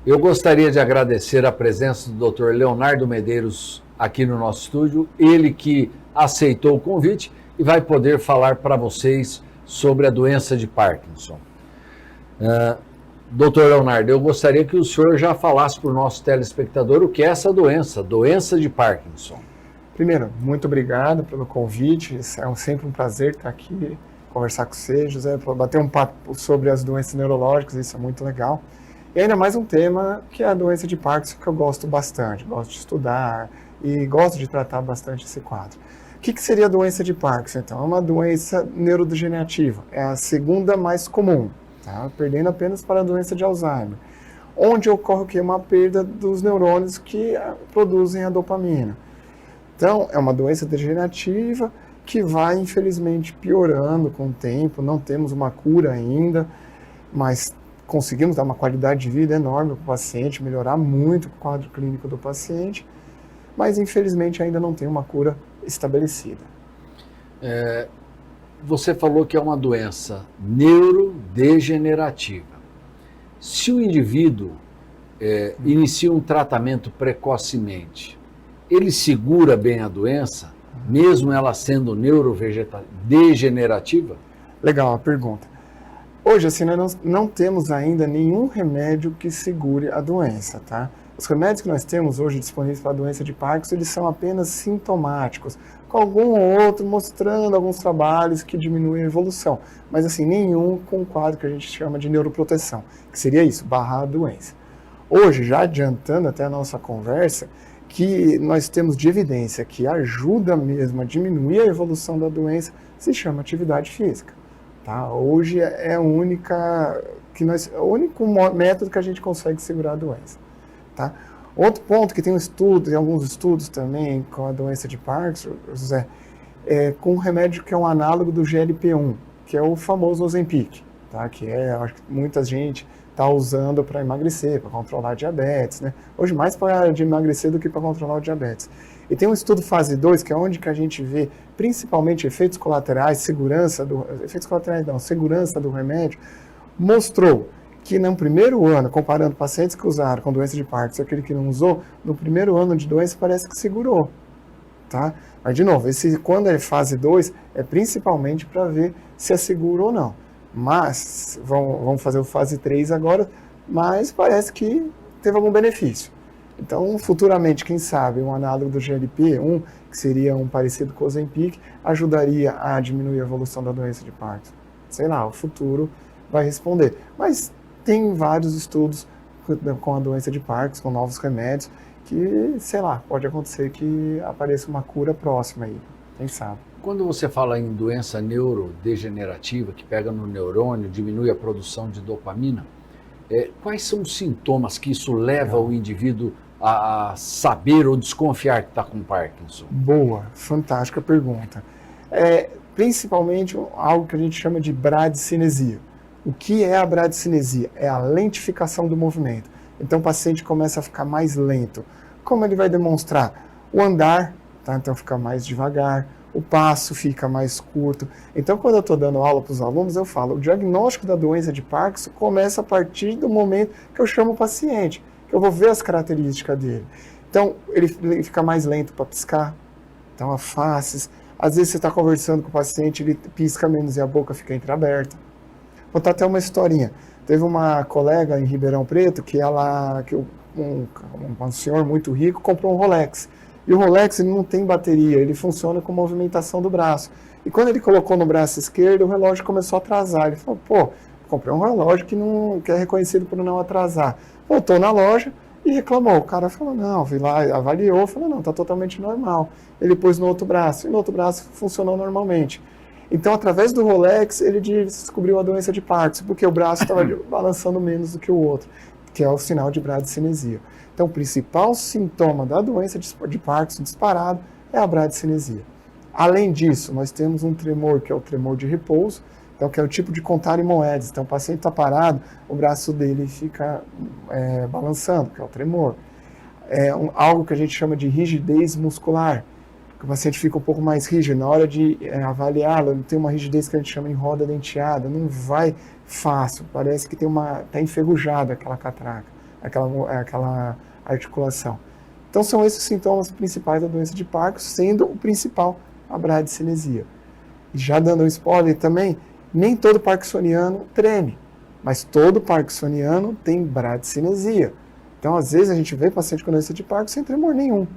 Eu gostaria de agradecer a presença do Dr. Leonardo Medeiros aqui no nosso estúdio, ele que aceitou o convite e vai poder falar para vocês sobre a doença de Parkinson. Dr. Leonardo, eu gostaria que o senhor já falasse para o nosso telespectador o que é essa doença de Parkinson. Primeiro, muito obrigado pelo convite, é sempre um prazer estar aqui, conversar com você, José, para bater um papo sobre as doenças neurológicas, isso é muito legal. E ainda mais um tema que é a doença de Parkinson, que eu gosto bastante, gosto de estudar e gosto de tratar bastante esse quadro. O que seria a doença de Parkinson, então? É uma doença neurodegenerativa, é a segunda mais comum, tá? Perdendo apenas para a doença de Alzheimer, onde ocorre o quê? Uma perda dos neurônios que produzem a dopamina. Então, é uma doença degenerativa que vai, infelizmente, piorando com o tempo, não temos uma cura ainda, mas conseguimos dar uma qualidade de vida enorme para o paciente, melhorar muito o quadro clínico do paciente, mas infelizmente ainda não tem uma cura estabelecida. Você falou que é uma doença neurodegenerativa. Se o indivíduo inicia um tratamento precocemente, ele segura bem a doença, mesmo ela sendo neurodegenerativa? Legal a pergunta. Hoje, assim, nós não temos ainda nenhum remédio que segure a doença, tá? Os remédios que nós temos hoje disponíveis para a doença de Parkinson, eles são apenas sintomáticos, com algum ou outro mostrando alguns trabalhos que diminuem a evolução, mas assim, nenhum com um quadro que a gente chama de neuroproteção, que seria isso, barrar a doença. Hoje, já adiantando até a nossa conversa, que nós temos de evidência que ajuda mesmo a diminuir a evolução da doença, se chama atividade física. Tá? Hoje é o único método que a gente consegue segurar a doença. Tá? Outro ponto que tem alguns estudos também com a doença de Parkinson, José, é com um remédio que é um análogo do GLP-1, que é o famoso Ozempic, tá? Que acho que muita gente está usando para emagrecer, para controlar a diabetes, né? Hoje mais para emagrecer do que para controlar o diabetes. E tem um estudo fase 2, que é onde que a gente vê principalmente efeitos colaterais, segurança do remédio, mostrou que no primeiro ano, comparando pacientes que usaram com doença de Parkinson e aquele que não usou, no primeiro ano de doença parece que segurou. Tá? Mas, de novo, quando é fase 2, é principalmente para ver se é seguro ou não. Mas, vamos fazer o fase 3 agora, mas parece que teve algum benefício. Então, futuramente, quem sabe, um análogo do GLP-1, que seria um parecido com o Ozempic, ajudaria a diminuir a evolução da doença de Parkinson. Sei lá, o futuro vai responder. Mas tem vários estudos com a doença de Parkinson, com novos remédios, que, sei lá, pode acontecer que apareça uma cura próxima aí, quem sabe. Quando você fala em doença neurodegenerativa, que pega no neurônio, diminui a produção de dopamina, quais são os sintomas que isso leva o indivíduo a saber ou desconfiar que está com Parkinson? Boa, fantástica pergunta. Principalmente algo que a gente chama de bradicinesia. O que é a bradicinesia? É a lentificação do movimento. Então o paciente começa a ficar mais lento. Como ele vai demonstrar? O andar, tá? Então fica mais devagar, o passo fica mais curto. Então quando eu estou dando aula para os alunos, eu falo, o diagnóstico da doença de Parkinson começa a partir do momento que eu chamo o paciente, que eu vou ver as características dele. Então ele fica mais lento para piscar, então a faces. Às vezes você está conversando com o paciente, ele pisca menos e a boca fica entreaberta. Vou contar até uma historinha. Teve uma colega em Ribeirão Preto um senhor muito rico comprou um Rolex. E o Rolex ele não tem bateria, ele funciona com movimentação do braço. E quando ele colocou no braço esquerdo, o relógio começou a atrasar. Ele falou, comprei um relógio que é reconhecido por não atrasar. Voltou na loja e reclamou. O cara falou, não, vi lá, avaliou, falou, não, está totalmente normal. Ele pôs no outro braço, e no outro braço funcionou normalmente. Então, através do Rolex, ele descobriu a doença de Parkinson, porque o braço estava balançando menos do que o outro, que é o sinal de bradicinesia. Então, o principal sintoma da doença de Parkinson disparado é a bradicinesia. Além disso, nós temos um tremor, que é o tremor de repouso, então, que é o tipo de contar em moedas. Então, o paciente está parado, o braço dele fica balançando, que é o tremor. Algo que a gente chama de rigidez muscular, que o paciente fica um pouco mais rígido. Na hora de avaliá-lo, ele tem uma rigidez que a gente chama em roda denteada, não vai fácil, parece que está enferrujada aquela catraca. aquela articulação. Então, são esses sintomas principais da doença de Parkinson, sendo o principal a bradicinesia. E já dando um spoiler também, nem todo parkinsoniano treme, mas todo parkinsoniano tem bradicinesia. Então, às vezes, a gente vê paciente com doença de Parkinson sem tremor nenhum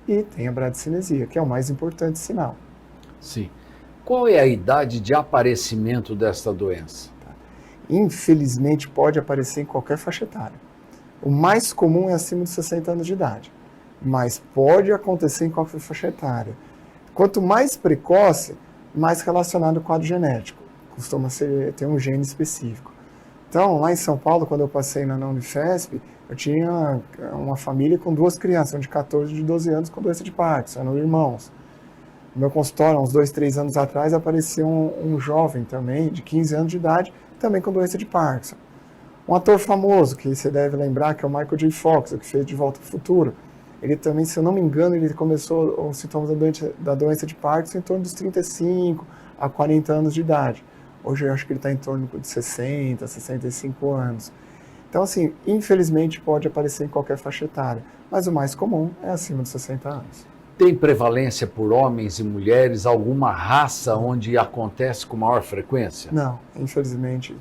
e tem a bradicinesia, que é o mais importante sinal. Sim. Qual é a idade de aparecimento desta doença? Infelizmente, pode aparecer em qualquer faixa etária. O mais comum é acima de 60 anos de idade, mas pode acontecer em qualquer faixa etária. Quanto mais precoce, mais relacionado ao quadro genético. Costuma ter um gene específico. Então, lá em São Paulo, quando eu passei na Unifesp, eu tinha uma família com 2 crianças, um de 14 e de 12 anos, com doença de Parkinson, eram irmãos. No meu consultório, uns 2, 3 anos atrás, apareceu um jovem também, de 15 anos de idade, também com doença de Parkinson. Um ator famoso, que você deve lembrar, que é o Michael J. Fox, que fez De Volta ao Futuro. Ele também, se eu não me engano, ele começou os sintomas da doença de Parkinson em torno dos 35 a 40 anos de idade. Hoje eu acho que ele está em torno de 60, 65 anos. Então, assim, infelizmente pode aparecer em qualquer faixa etária, mas o mais comum é acima de 60 anos. Tem prevalência por homens e mulheres, alguma raça onde acontece com maior frequência? Não, infelizmente.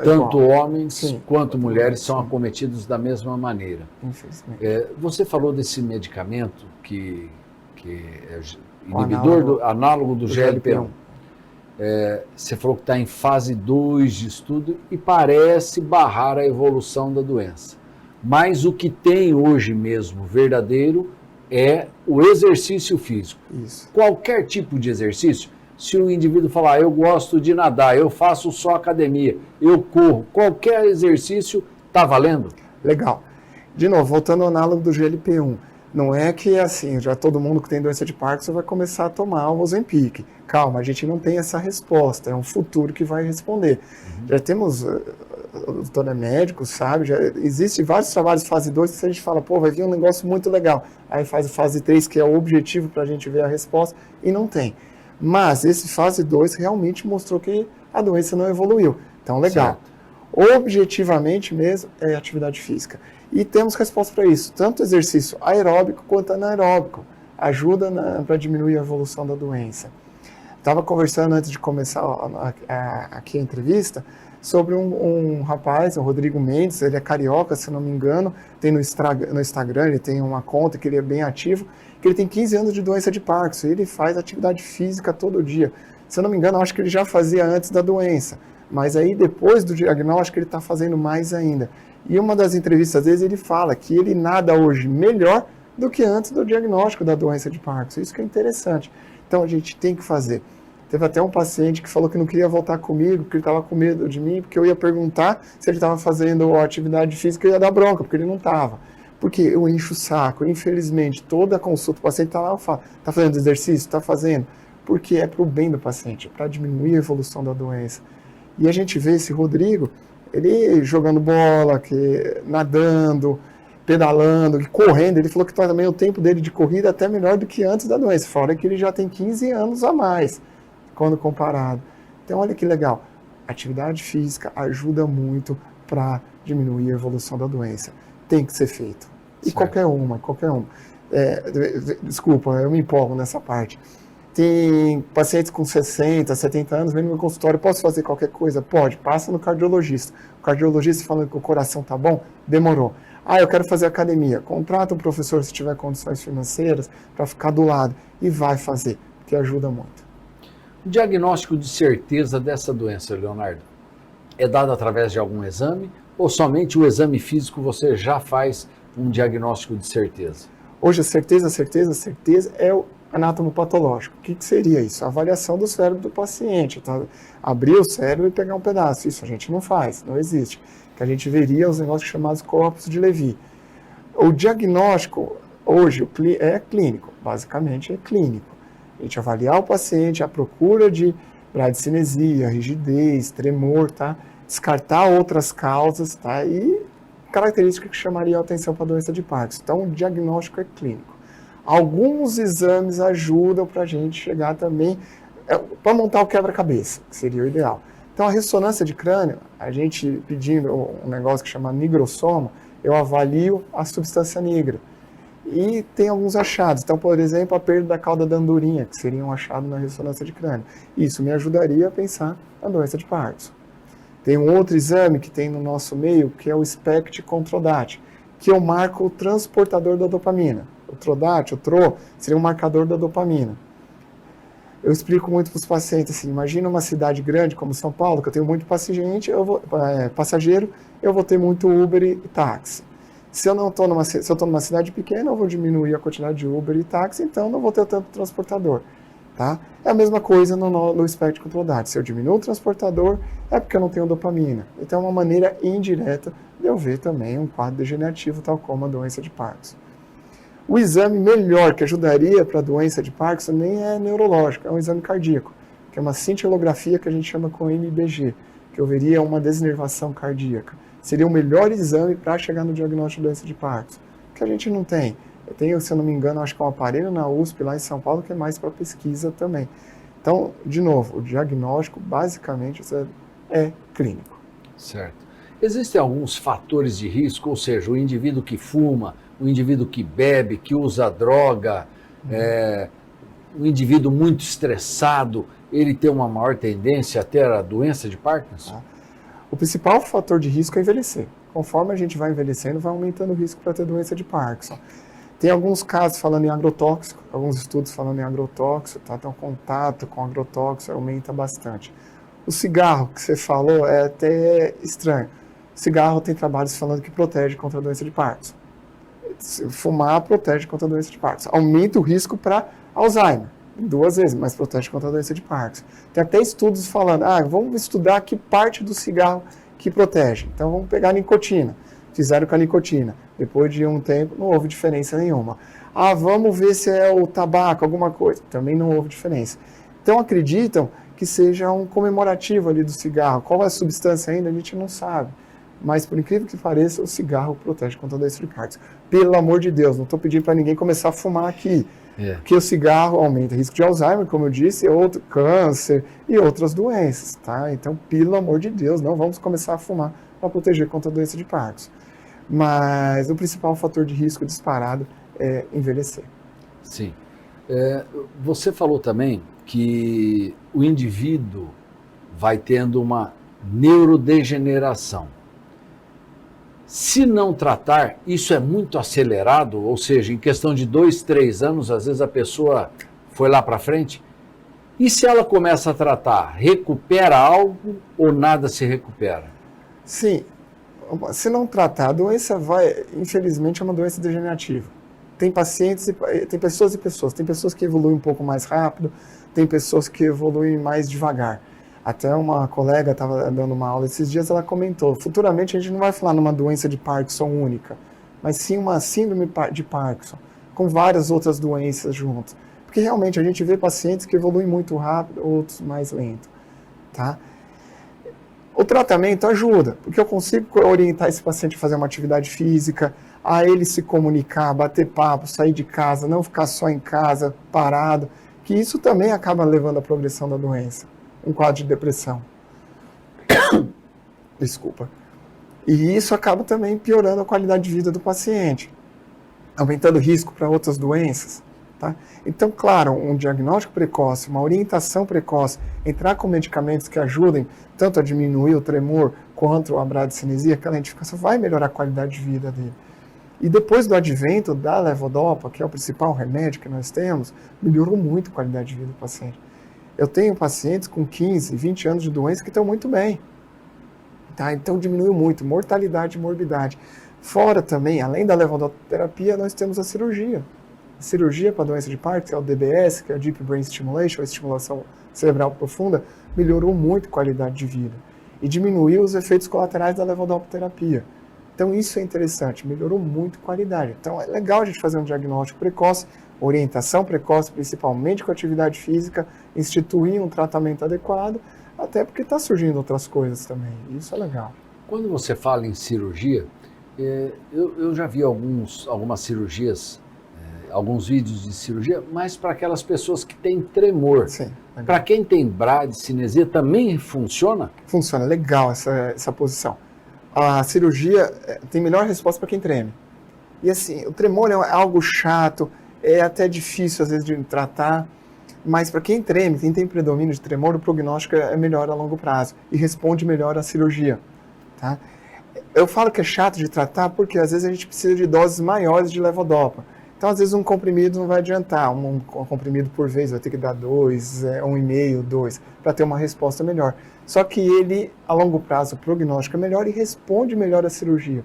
Tanto homens Sim, quanto mulheres são sim. acometidos da mesma maneira. Infelizmente. Você falou desse medicamento que é inibidor, análogo do GLP-1. Você falou que está em fase 2 de estudo e parece barrar a evolução da doença. Mas o que tem hoje mesmo verdadeiro é o exercício físico. Isso. Qualquer tipo de exercício, se o indivíduo falar, eu gosto de nadar, eu faço só academia, eu corro, qualquer exercício está valendo? Legal. De novo, voltando ao análogo do GLP-1, não é que assim, já todo mundo que tem doença de Parkinson vai começar a tomar o Ozempic. Calma, a gente não tem essa resposta, é um futuro que vai responder. Já temos, o doutor é médico, sabe, já existe vários trabalhos de fase 2 que a gente fala, pô, vai vir um negócio muito legal. Aí faz a fase 3, que é o objetivo para a gente ver a resposta, e não tem. Mas esse fase 2 realmente mostrou que a doença não evoluiu. Então, legal. Certo. Objetivamente mesmo é atividade física. E temos resposta para isso, tanto exercício aeróbico quanto anaeróbico. Ajuda para diminuir a evolução da doença. Estava conversando antes de começar aqui a entrevista sobre um rapaz, o Rodrigo Mendes, ele é carioca, se não me engano, tem no Instagram, ele tem uma conta que ele é bem ativo, que ele tem 15 anos de doença de Parkinson, e ele faz atividade física todo dia. Se eu não me engano, acho que ele já fazia antes da doença, mas aí depois do diagnóstico ele está fazendo mais ainda. E uma das entrevistas, às vezes, ele fala que ele nada hoje melhor do que antes do diagnóstico da doença de Parkinson. Isso que é interessante. Então, a gente tem que fazer. Teve até um paciente que falou que não queria voltar comigo, porque ele estava com medo de mim, porque eu ia perguntar se ele estava fazendo atividade física e eu ia dar bronca, porque ele não estava. Porque eu encho o saco. Infelizmente, toda a consulta, o paciente está lá, eu falo, está fazendo exercício? Está fazendo? Porque é para o bem do paciente, para diminuir a evolução da doença. E a gente vê esse Rodrigo, ele jogando bola, nadando, pedalando, correndo. Ele falou que também o tempo dele de corrida é até melhor do que antes da doença. Fora que ele já tem 15 anos a mais, quando comparado. Então, olha que legal. Atividade física ajuda muito para diminuir a evolução da doença. Tem que ser feito. E certo. qualquer uma. Desculpa, eu me empolgo nessa parte. Tem pacientes com 60, 70 anos, vem no meu consultório, posso fazer qualquer coisa? Pode, passa no cardiologista. O cardiologista falando que o coração tá bom, demorou. Eu quero fazer academia. Contrata um professor se tiver condições financeiras para ficar do lado e vai fazer, que ajuda muito. O diagnóstico de certeza dessa doença, Leonardo, é dado através de algum exame ou somente o exame físico você já faz um diagnóstico de certeza? Hoje a certeza é o anatomopatológico. O que seria isso? A avaliação do cérebro do paciente. Tá? Abrir o cérebro e pegar um pedaço. Isso a gente não faz, não existe. Que a gente veria os negócios chamados corpos de Levy. O diagnóstico hoje é clínico, basicamente é clínico. A gente avaliar o paciente, a procura de bradicinesia, rigidez, tremor, tá? Descartar outras causas, tá? E características que chamariam a atenção para a doença de Parkinson. Então, o diagnóstico é clínico. Alguns exames ajudam para a gente chegar também, para montar o quebra-cabeça, que seria o ideal. Então, a ressonância de crânio, a gente pedindo um negócio que chama nigrosoma, eu avalio a substância negra. E tem alguns achados. Então, por exemplo, a perda da cauda da andorinha, que seria um achado na ressonância de crânio. Isso me ajudaria a pensar na doença de Parkinson. Tem um outro exame que tem no nosso meio, que é o SPECT com TRODAT, que eu marco o transportador da dopamina. O TRODAT, o TRO, seria um marcador da dopamina. Eu explico muito para os pacientes assim, imagina uma cidade grande como São Paulo, que eu tenho muito passageiro, eu vou ter muito Uber e táxi. Se eu estou numa cidade pequena, eu vou diminuir a quantidade de Uber e táxi, então não vou ter tanto transportador. Tá? É a mesma coisa no espectro controlado. Se eu diminuo o transportador, é porque eu não tenho dopamina. Então é uma maneira indireta de eu ver também um quadro degenerativo, tal como a doença de Parkinson. O exame melhor que ajudaria para a doença de Parkinson nem é neurológico, é um exame cardíaco, que é uma cintilografia que a gente chama com MBG, que eu veria uma desnervação cardíaca. Seria o melhor exame para chegar no diagnóstico de doença de Parkinson, que a gente não tem. Eu tenho, se eu não me engano, acho que é um aparelho na USP, lá em São Paulo, que é mais para pesquisa também. Então, de novo, o diagnóstico, basicamente, é clínico. Certo. Existem alguns fatores de risco, ou seja, o indivíduo que fuma, o indivíduo que bebe, que usa droga, o indivíduo muito estressado, ele tem uma maior tendência a ter a doença de Parkinson? O principal fator de risco é envelhecer. Conforme a gente vai envelhecendo, vai aumentando o risco para ter doença de Parkinson. Tem alguns casos falando em agrotóxico, alguns estudos falando em agrotóxico, tá? Então, o contato com agrotóxico aumenta bastante. O cigarro, que você falou, é até estranho. O cigarro tem trabalhos falando que protege contra a doença de Parkinson. Fumar protege contra a doença de Parkinson. Aumenta o risco para Alzheimer, 2 vezes, mas protege contra a doença de Parkinson. Tem até estudos falando, vamos estudar que parte do cigarro que protege. Então, vamos pegar a nicotina. Fizeram com a nicotina. Depois de um tempo, não houve diferença nenhuma. Vamos ver se é o tabaco, alguma coisa. Também não houve diferença. Então, acreditam que seja um comemorativo ali do cigarro. Qual é a substância ainda, a gente não sabe. Mas, por incrível que pareça, o cigarro protege contra a doença de Parkinson. Pelo amor de Deus, não estou pedindo para ninguém começar a fumar aqui. Porque o cigarro aumenta o risco de Alzheimer, como eu disse, outro câncer e outras doenças. Tá? Então, pelo amor de Deus, não vamos começar a fumar para proteger contra a doença de Parkinson. Mas o principal fator de risco disparado é envelhecer. Sim. Você falou também que o indivíduo vai tendo uma neurodegeneração. Se não tratar, isso é muito acelerado, ou seja, em questão de 2, 3 anos, às vezes a pessoa foi lá para frente. E se ela começa a tratar, recupera algo ou nada se recupera? Sim. Se não tratar, a doença infelizmente, é uma doença degenerativa. Tem pacientes, tem pessoas e pessoas. Tem pessoas que evoluem um pouco mais rápido, tem pessoas que evoluem mais devagar. Até uma colega estava dando uma aula esses dias, ela comentou, futuramente a gente não vai falar numa doença de Parkinson única, mas sim uma síndrome de Parkinson, com várias outras doenças juntas. Porque realmente a gente vê pacientes que evoluem muito rápido, outros mais lento. Tá? O tratamento ajuda, porque eu consigo orientar esse paciente a fazer uma atividade física, a ele se comunicar, bater papo, sair de casa, não ficar só em casa, parado, que isso também acaba levando à progressão da doença, um quadro de depressão. Desculpa. E isso acaba também piorando a qualidade de vida do paciente, aumentando o risco para outras doenças. Tá? Então, claro, um diagnóstico precoce, uma orientação precoce, entrar com medicamentos que ajudem tanto a diminuir o tremor quanto a bradicinesia, aquela identificação vai melhorar a qualidade de vida dele. E depois do advento da levodopa, que é o principal remédio que nós temos, melhorou muito a qualidade de vida do paciente. Eu tenho pacientes com 15, 20 anos de doença que estão muito bem. Tá? Então diminuiu muito, mortalidade e morbidade. Fora também, além da levodopaterapia, nós temos a cirurgia. A cirurgia para a doença de Parkinson, que é o DBS, que é a Deep Brain Stimulation, a estimulação cerebral profunda, melhorou muito a qualidade de vida. E diminuiu os efeitos colaterais da levodopaterapia. Então isso é interessante, melhorou muito a qualidade. Então é legal a gente fazer um diagnóstico precoce, orientação precoce, principalmente com atividade física, instituir um tratamento adequado, até porque está surgindo outras coisas também. Isso é legal. Quando você fala em cirurgia, eu já vi algumas cirurgias, alguns vídeos de cirurgia, mas para aquelas pessoas que têm tremor. Sim. Para quem tem bradicinesia também funciona? Funciona, legal essa posição. a cirurgia tem melhor resposta para quem treme. E assim, o tremor é algo chato, é até difícil às vezes de tratar, mas para quem treme, quem tem predomínio de tremor, o prognóstico é melhor a longo prazo e responde melhor à cirurgia. Tá? Eu falo que é chato de tratar porque às vezes a gente precisa de doses maiores de levodopa. Então, às vezes, um comprimido não vai adiantar. Um comprimido por vez vai ter que dar 2, 1,5, 2, para ter uma resposta melhor. Só que ele, a longo prazo, o prognóstico é melhor e responde melhor à cirurgia.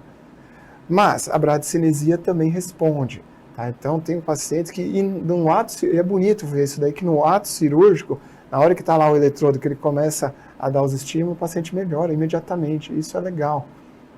Mas a bradicinesia também responde. Tá? Então, tem pacientes que, no ato, é bonito ver isso daí, que no ato cirúrgico, na hora que está lá o eletrodo, que ele começa a dar os estímulos, o paciente melhora imediatamente. Isso é legal.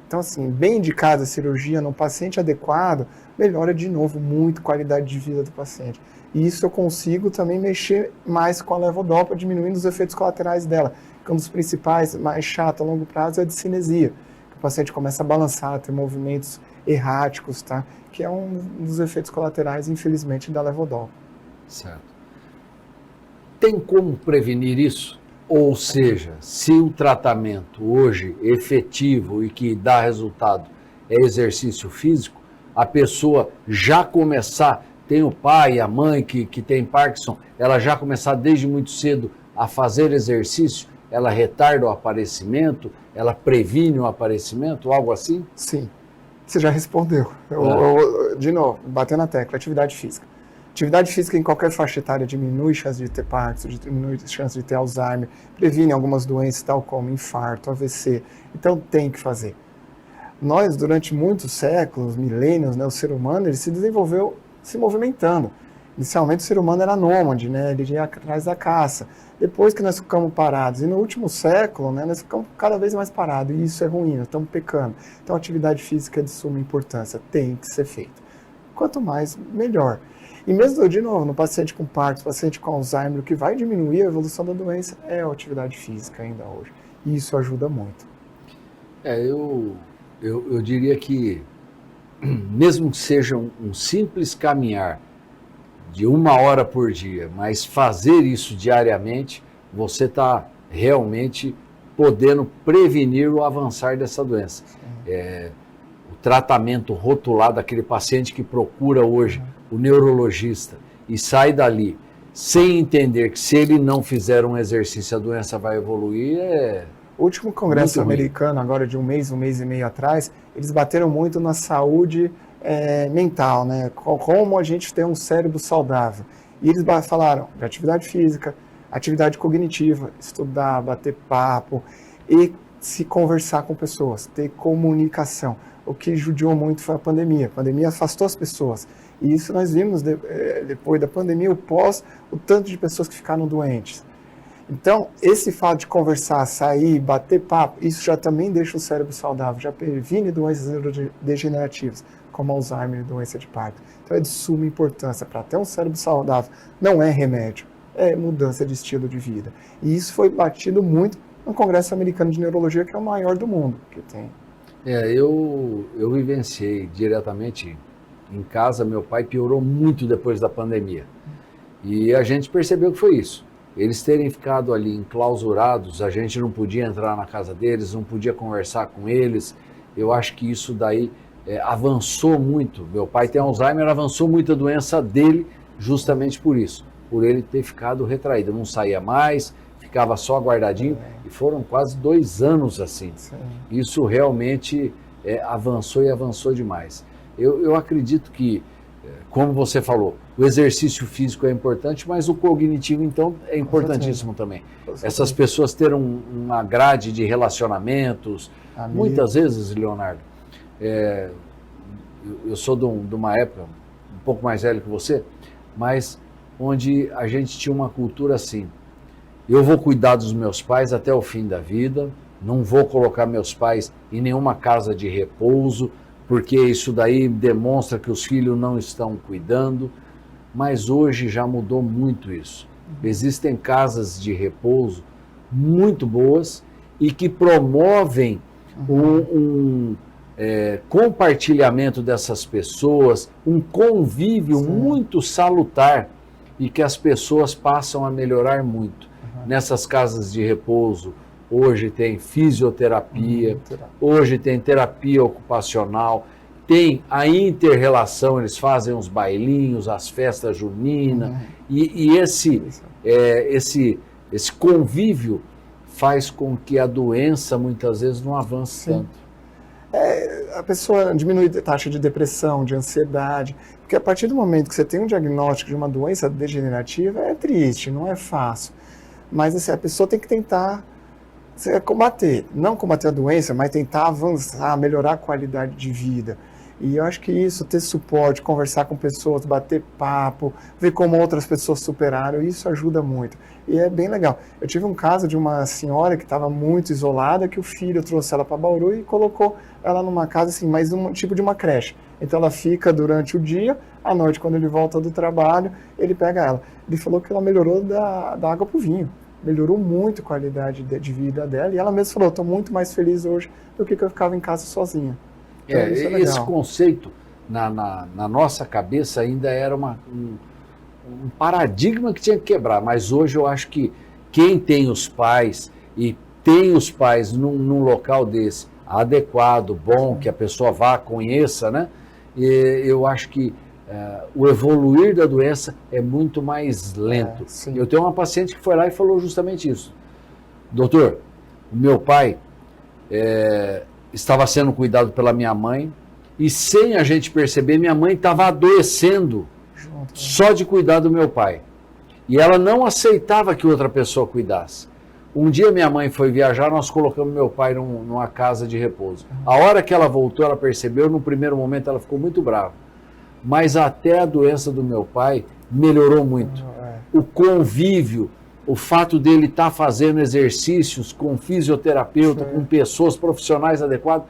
Então, assim, bem indicada a cirurgia no paciente adequado, melhora de novo muito a qualidade de vida do paciente. E isso eu consigo também mexer mais com a levodopa, diminuindo os efeitos colaterais dela. Um dos principais, mais chato a longo prazo, é a discinesia. Que o paciente começa a balançar, ter movimentos erráticos, tá? Que é um dos efeitos colaterais, infelizmente, da levodopa. Certo. Tem como prevenir isso? Ou seja, se o tratamento hoje efetivo e que dá resultado é exercício físico, a pessoa já começar, tem o pai e a mãe que tem Parkinson, ela já começar desde muito cedo a fazer exercício, ela retarda o aparecimento, ela previne o aparecimento, algo assim? Sim, você já respondeu. De novo, batendo na tecla, atividade física. Atividade física em qualquer faixa etária diminui a chance de ter Parkinson, diminui a chance de ter Alzheimer, previne algumas doenças tal como infarto, AVC. Então tem que fazer. Nós, durante muitos séculos, milênios, né, o ser humano ele se desenvolveu se movimentando. Inicialmente o ser humano era nômade, né, ele ia atrás da caça. Depois que nós ficamos parados, e no último século, né, nós ficamos cada vez mais parados, e isso é ruim, nós estamos pecando. Então a atividade física é de suma importância, tem que ser feita. Quanto mais, melhor. E mesmo, de novo, no paciente com Parkinson, paciente com Alzheimer, o que vai diminuir a evolução da doença é a atividade física ainda hoje. E isso ajuda muito. Eu diria que, mesmo que seja um simples caminhar de 1 hora por dia, mas fazer isso diariamente, você está realmente podendo prevenir o avançar dessa doença. O tratamento rotulado, aquele paciente que procura hoje o neurologista e sai dali sem entender que se ele não fizer um exercício a doença vai evoluir, O último congresso americano, agora de um mês e meio atrás, eles bateram muito na saúde mental, né? Como a gente tem um cérebro saudável. E eles falaram de atividade física, atividade cognitiva, estudar, bater papo e se conversar com pessoas, ter comunicação. O que judiou muito foi a pandemia. A pandemia afastou as pessoas. E isso nós vimos depois da pandemia, o tanto de pessoas que ficaram doentes. Então, esse fato de conversar, sair, bater papo, isso já também deixa o cérebro saudável, já previne doenças neurodegenerativas, como Alzheimer e doença de Parkinson. Então, é de suma importância para ter um cérebro saudável. Não é remédio, é mudança de estilo de vida. E isso foi batido muito no Congresso Americano de Neurologia, que é o maior do mundo que tem. Eu vivenciei diretamente em casa. Meu pai piorou muito depois da pandemia. E a gente percebeu que foi isso. Eles terem ficado ali enclausurados, a gente não podia entrar na casa deles, não podia conversar com eles. Eu acho que isso daí avançou muito. Meu pai tem Alzheimer, avançou muito a doença dele justamente por isso, por ele ter ficado retraído. Não saía mais, ficava só guardadinho, e foram quase 2 anos assim. Sim. Isso realmente avançou e avançou demais. Eu acredito que, como você falou, o exercício físico é importante, mas o cognitivo, então, é importantíssimo também. Essas pessoas terem uma grade de relacionamentos. Muitas vezes, Leonardo, eu sou de uma época um pouco mais velho que você, mas onde a gente tinha uma cultura assim: eu vou cuidar dos meus pais até o fim da vida, não vou colocar meus pais em nenhuma casa de repouso, porque isso daí demonstra que os filhos não estão cuidando. Mas hoje já mudou muito isso. Existem casas de repouso muito boas e que promovem um compartilhamento dessas pessoas, um convívio muito salutar, e que as pessoas passam a melhorar muito. Nessas casas de repouso, hoje tem fisioterapia, hoje tem terapia ocupacional, tem a inter-relação, eles fazem os bailinhos, as festas juninas, e esse convívio faz com que a doença muitas vezes não avance tanto. A pessoa diminui a taxa de depressão, de ansiedade, porque a partir do momento que você tem um diagnóstico de uma doença degenerativa, é triste, não é fácil. Mas assim, a pessoa tem que tentar combater, não combater a doença, mas tentar avançar, melhorar a qualidade de vida. E eu acho que isso, ter suporte, conversar com pessoas, bater papo, ver como outras pessoas superaram, isso ajuda muito. E é bem legal. Eu tive um caso de uma senhora que estava muito isolada, que o filho trouxe ela para Bauru e colocou ela numa casa, assim, mais um tipo de uma creche. Então ela fica durante o dia, à noite, quando ele volta do trabalho, ele pega ela. Ele falou que ela melhorou da água para o vinho. Melhorou muito a qualidade de vida dela. E ela mesma falou, estou muito mais feliz hoje do que eu ficava em casa sozinha. Então, esse conceito na nossa cabeça ainda era um paradigma que tinha que quebrar, mas hoje eu acho que quem tem os pais e tem os pais num local desse adequado, bom, que a pessoa vá, conheça, né? E eu acho que o evoluir da doença é muito mais lento. Eu tenho uma paciente que foi lá e falou justamente isso. Doutor, meu pai estava sendo cuidado pela minha mãe e sem a gente perceber, minha mãe estava adoecendo só de cuidar do meu pai. E ela não aceitava que outra pessoa cuidasse. Um dia minha mãe foi viajar, nós colocamos meu pai numa casa de repouso. A hora que ela voltou, ela percebeu, no primeiro momento ela ficou muito brava. Mas até a doença do meu pai melhorou muito. O convívio, o fato dele estar fazendo exercícios com fisioterapeuta, com pessoas profissionais adequadas,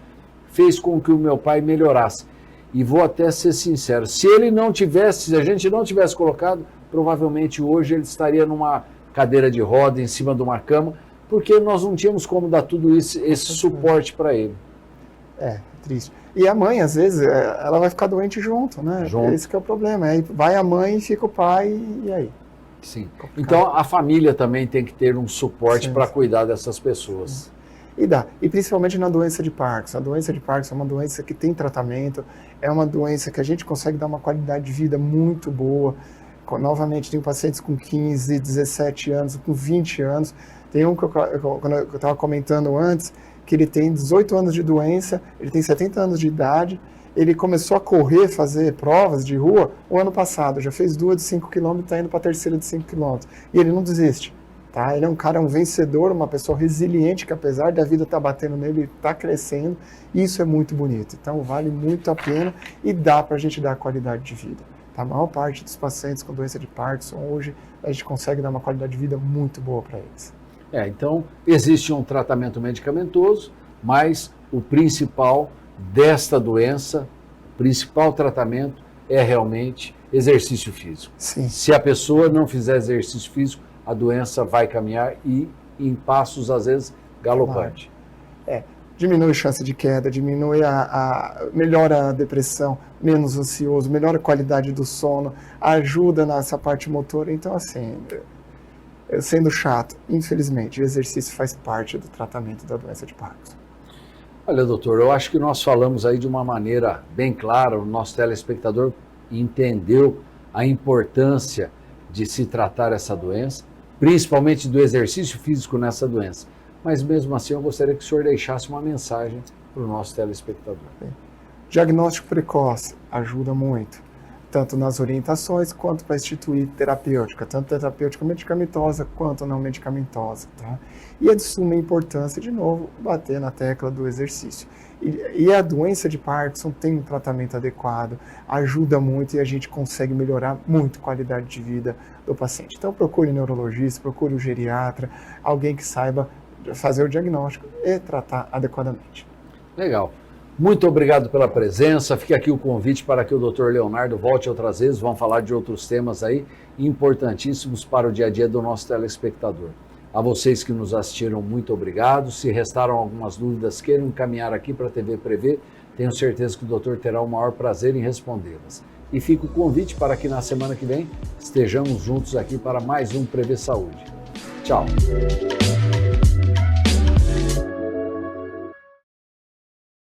fez com que o meu pai melhorasse. E vou até ser sincero, se a gente não tivesse colocado, provavelmente hoje ele estaria numa cadeira de roda, em cima de uma cama, porque nós não tínhamos como dar tudo isso, esse suporte para ele. Triste. E a mãe, às vezes, ela vai ficar doente junto, né? Esse que é o problema. Aí vai a mãe e fica o pai, e aí? Sim. Então a família também tem que ter um suporte para cuidar dessas pessoas. E principalmente na doença de Parkinson. A doença de Parkinson é uma doença que tem tratamento, é uma doença que a gente consegue dar uma qualidade de vida muito boa. Novamente, tenho pacientes com 15, 17 anos, com 20 anos. Tem um que eu estava comentando antes, que ele tem 18 anos de doença, ele tem 70 anos de idade, ele começou a correr, fazer provas de rua o ano passado, já fez 2 de 5 km, está indo para a terceira de 5 km. E ele não desiste. Tá? Ele é um cara, um vencedor, uma pessoa resiliente, que apesar da vida estar batendo nele, ele está crescendo, e isso é muito bonito. Então vale muito a pena e dá para a gente dar qualidade de vida. Tá? A maior parte dos pacientes com doença de Parkinson, hoje, a gente consegue dar uma qualidade de vida muito boa para eles. Então, existe um tratamento medicamentoso, mas o principal desta doença, o principal tratamento é realmente exercício físico. Sim. Se a pessoa não fizer exercício físico, a doença vai caminhar e em passos, às vezes, galopantes. Diminui a chance de queda, melhora a depressão, menos ansioso, melhora a qualidade do sono, ajuda nessa parte motora. Então, assim, sendo chato, infelizmente, o exercício faz parte do tratamento da doença de Parkinson. Olha, doutor, eu acho que nós falamos aí de uma maneira bem clara, o nosso telespectador entendeu a importância de se tratar essa doença, principalmente do exercício físico nessa doença. Mas mesmo assim eu gostaria que o senhor deixasse uma mensagem para o nosso telespectador. Diagnóstico precoce ajuda muito, tanto nas orientações quanto para instituir terapêutica, tanto terapêutica medicamentosa quanto não medicamentosa. Tá? E é de suma importância, de novo, bater na tecla do exercício. E a doença de Parkinson tem um tratamento adequado, ajuda muito e a gente consegue melhorar muito a qualidade de vida do paciente. Então procure neurologista, procure o geriatra, alguém que saiba fazer o diagnóstico e tratar adequadamente. Legal. Muito obrigado pela presença. Fica aqui o convite para que o Dr. Leonardo volte outras vezes. Vamos falar de outros temas aí importantíssimos para o dia a dia do nosso telespectador. A vocês que nos assistiram, muito obrigado. Se restaram algumas dúvidas, queiram encaminhar aqui para a TV Prevê, tenho certeza que o doutor terá o maior prazer em respondê-las. E fica o convite para que na semana que vem estejamos juntos aqui para mais um Prevê Saúde. Tchau.